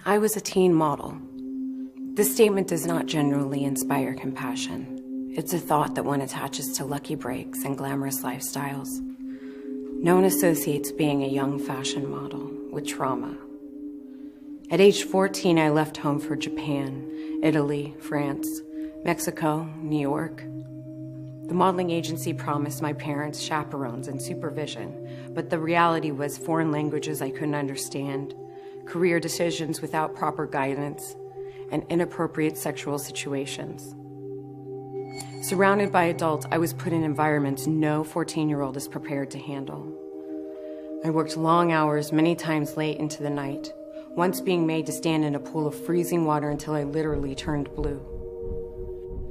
I was a teen model. This statement does not generally inspire compassion. It's a thought that one attaches to lucky breaks and glamorous lifestyles. No one associates being a young fashion model with trauma. At age 14, I left home for Japan, Italy, France, Mexico, New York. The modeling agency promised my parents chaperones and supervision, but the reality was foreign languages I couldn't understand, career decisions without proper guidance, and inappropriate sexual situations. Surrounded by adults, I was put in environments no 14-year-old is prepared to handle. I worked long hours, many times late into the night, once being made to stand in a pool of freezing water until I literally turned blue.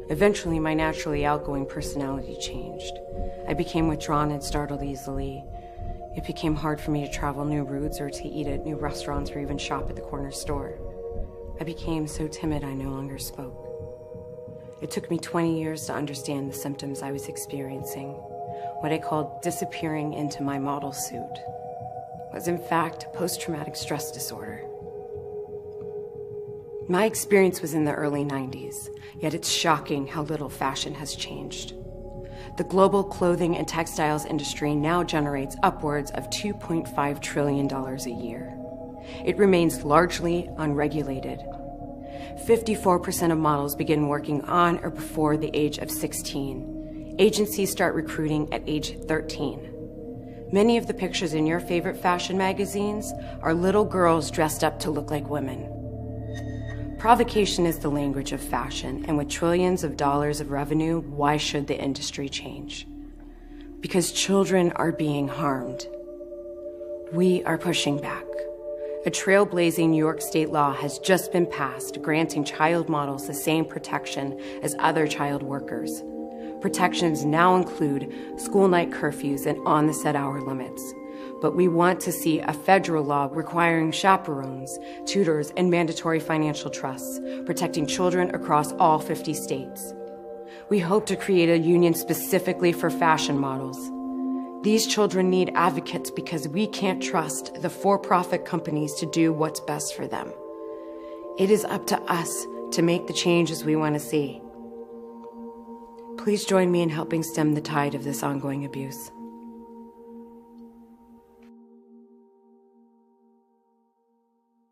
Eventually, my naturally outgoing personality changed. I became withdrawn and startled easily. It became hard for me to travel new routes or to eat at new restaurants or even shop at the corner store. I became so timid I no longer spoke. It took me 20 years to understand the symptoms I was experiencing. What I called disappearing into my model suit was in fact post-traumatic stress disorder. My experience was in the early 90s, yet it's shocking how little fashion has changed. The global clothing and textiles industry now generates upwards of $2.5 trillion a year. It remains largely unregulated. 54% of models begin working on or before the age of 16. Agencies start recruiting at age 13. Many of the pictures in your favorite fashion magazines are little girls dressed up to look like women. Provocation is the language of fashion, and with trillions of dollars of revenue, why should the industry change? Because children are being harmed. We are pushing back. A trailblazing New York state law has just been passed, granting child models the same protection as other child workers. Protections now include school night curfews and on-the-set hour limits. But we want to see a federal law requiring chaperones, tutors, and mandatory financial trusts, protecting children across all 50 states. We hope to create a union specifically for fashion models. These children need advocates because we can't trust the for-profit companies to do what's best for them. It is up to us to make the changes we want to see. Please join me in helping stem the tide of this ongoing abuse.